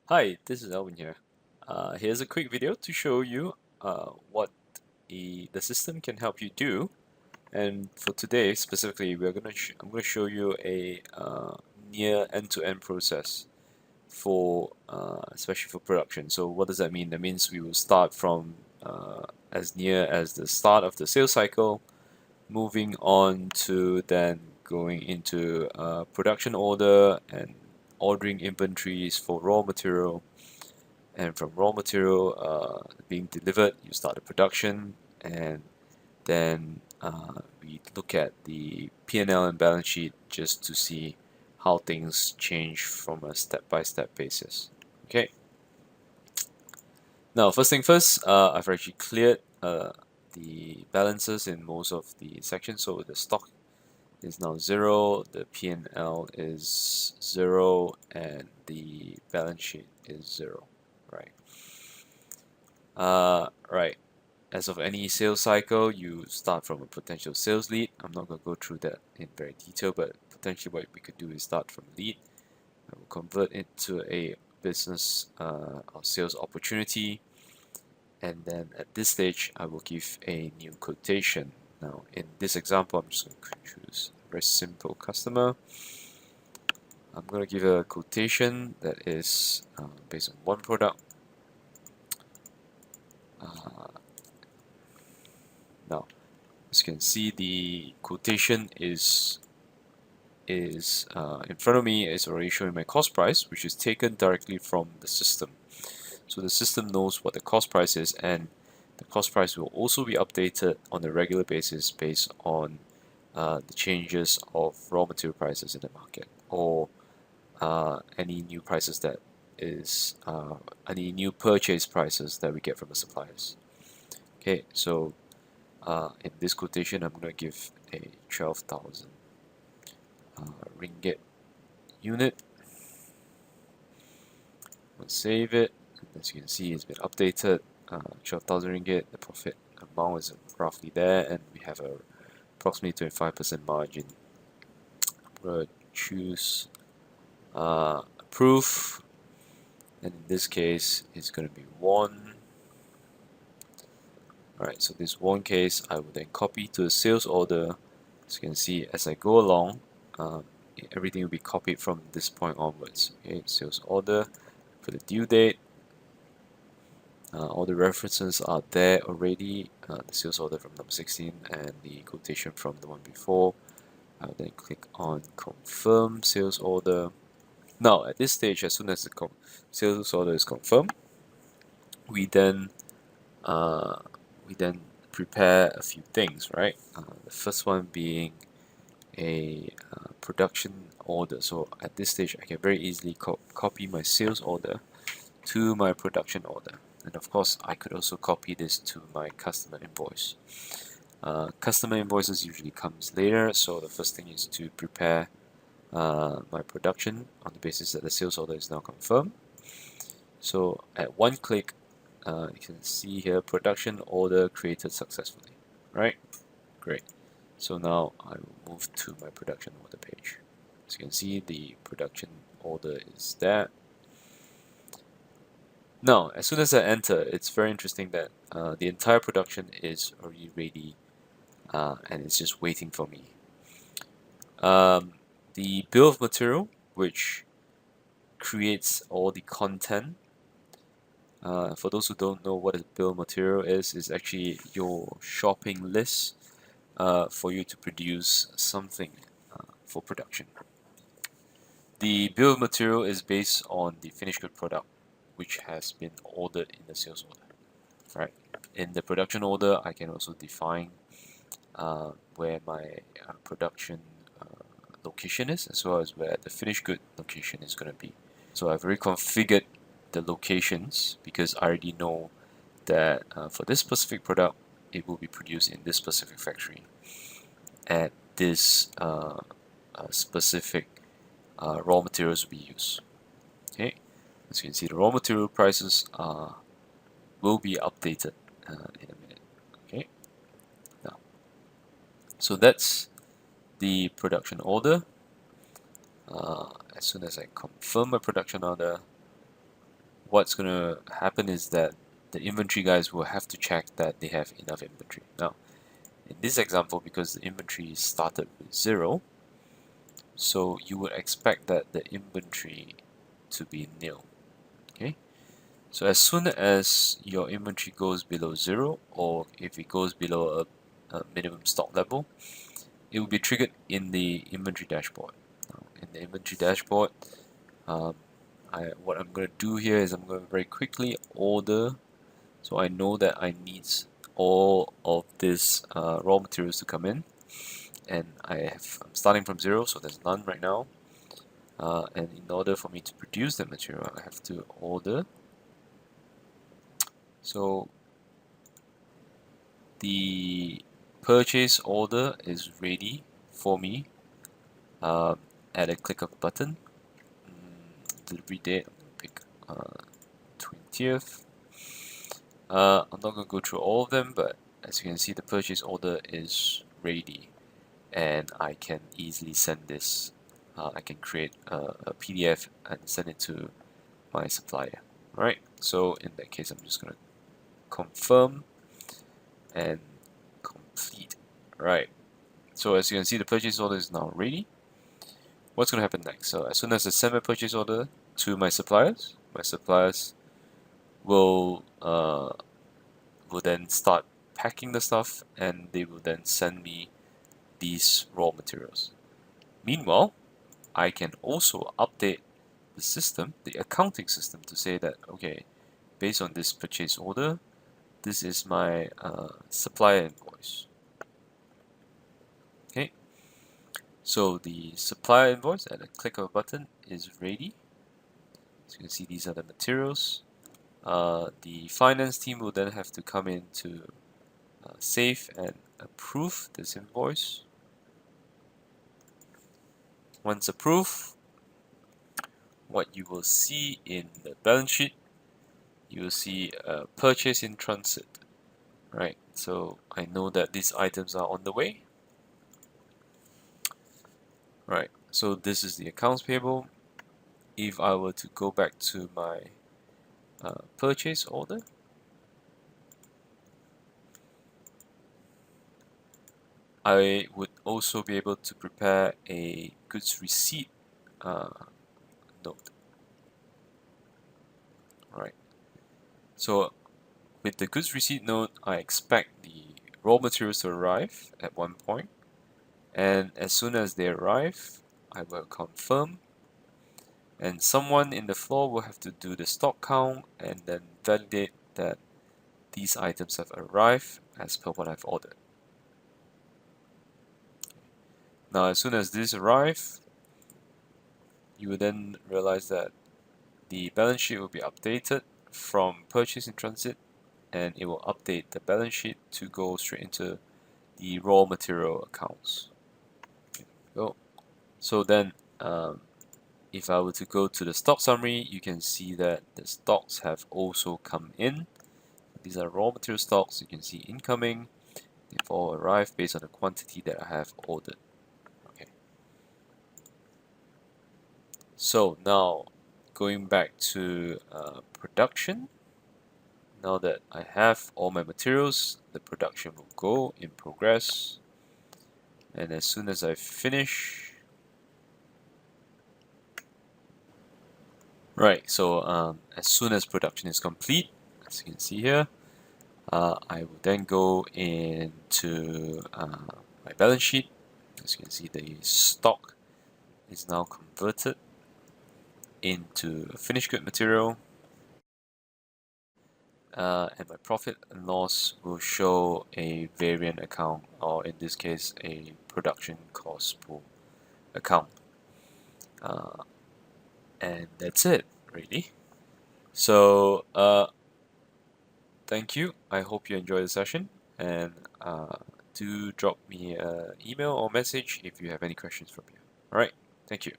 Hi, this is Elvin here. Here's a quick video to show you what the system can help you do. And for today specifically, I'm gonna show you a near end-to-end process for especially for production. So what does that mean? That means we will start from as near as the start of the sales cycle, moving on to then going into production order and ordering inventories for raw material, and from raw material being delivered, you start the production, and then we look at the P&L and balance sheet just to see how things change from a step-by-step basis. Okay. Now, first thing first, I've actually cleared the balances in most of the sections. So the stock is now 0, the P&L is 0, and the balance sheet is 0, right? Right. As of any sales cycle, you start from a potential sales lead. I'm not going to go through that in very detail, but potentially what we could do is start from lead. I will convert it to a business or sales opportunity. And then at this stage, I will give a new quotation. Now, in this example, I'm just going to choose a very simple customer. I'm going to give a quotation that is based on one product. Now, as you can see, the quotation is in front of me is already showing my cost price, which is taken directly from the system. So the system knows what the cost price is, and the cost price will also be updated on a regular basis based on the changes of raw material prices in the market, or any new prices that is any new purchase prices that we get from the suppliers. Okay, so in this quotation, I'm going to give a 12,000 ringgit unit. We'll save it. As you can see, it's been updated. 12,000 ringgit. The profit amount is roughly there, and we have a approximately 25% margin. I'm going to choose approve, and in this case, it's going to be won. Alright, so this one case, I will then copy to the sales order. As you can see, as I go along, everything will be copied from this point onwards. Okay, sales order for the due date. All the references are there already. The sales order from number 16 and the quotation from the one before. I'll then click on confirm sales order. Now, at this stage, as soon as the sales order is confirmed, we then prepare a few things, right? The first one being a production order. So at this stage, I can very easily copy my sales order to my production order. And of course, I could also copy this to my customer invoice. Customer invoices usually comes later, so the first thing is to prepare my production on the basis that the sales order is now confirmed. So at one click, you can see here production order created successfully, right? Great. So now I will move to my production order page. As you can see, the production order is there. Now, as soon as I enter, it's very interesting that the entire production is already ready and it's just waiting for me. The bill of material, which creates all the content. For those who don't know what a bill of material is actually your shopping list for you to produce something for production. The bill of material is based on the finished good product, which has been ordered in the sales order. Right. In the production order, I can also define where my production location is, as well as where the finished good location is going to be. So I've reconfigured the locations because I already know that for this specific product, it will be produced in this specific factory at this specific raw materials will be used. Okay, as you can see, the raw material prices will be updated in a minute. Okay, now, so that's the production order. As soon as I confirm my production order, what's going to happen is that the inventory guys will have to check that they have enough inventory. Now, in this example, because the inventory started with 0, so you would expect that the inventory to be nil. Okay, so as soon as your inventory goes below 0, or if it goes below a minimum stock level, it will be triggered in the inventory dashboard. Now, in the inventory dashboard, what I'm going to do here is I'm going to very quickly order, so I know that I need all of these raw materials to come in, and I'm starting from 0, so there's none right now. And in order for me to produce that material, I have to order. So the purchase order is ready for me at a click of a button. Delivery date, pick 20th. I'm not going to go through all of them, but as you can see, the purchase order is ready, and I can easily send this. I can create a PDF and send it to my supplier. Alright, so in that case, I'm just going to confirm and complete. Right, so as you can see, the purchase order is now ready. What's going to happen next? So as soon as I send my purchase order to my suppliers will then start packing the stuff, and they will then send me these raw materials. Meanwhile, I can also update the system, the accounting system, to say that, okay, based on this purchase order, this is my supplier invoice. Okay, so the supplier invoice at a click of a button is ready. So you can see these are the materials. The finance team will then have to come in to save and approve this invoice. Once approved, what you will see in the balance sheet, you will see a purchase in transit. Right, so I know that these items are on the way. Right, so this is the accounts payable. If I were to go back to my purchase order, I would also be able to prepare a goods receipt note. Right, so with the goods receipt note, I expect the raw materials to arrive at one point, and as soon as they arrive, I will confirm, and someone in the floor will have to do the stock count and then validate that these items have arrived as per what I've ordered. Now, as soon as these arrive, you will then realize that the balance sheet will be updated from purchase in transit, and it will update the balance sheet to go straight into the raw material accounts. Go. So then, if I were to go to the stock summary, you can see that the stocks have also come in. These are raw material stocks. You can see incoming. They've all arrived based on the quantity that I have ordered. Okay. So now, going back to production. Now that I have all my materials, the production will go in progress. And as soon as I finish, right, so as soon as production is complete, as you can see here, I will then go into my balance sheet. As you can see, the stock is now converted into finished good material, and my profit and loss will show a variant account, or in this case, a production cost pool account. And that's it, really. So, thank you. I hope you enjoyed the session, and do drop me an email or message if you have any questions from you. Alright, thank you.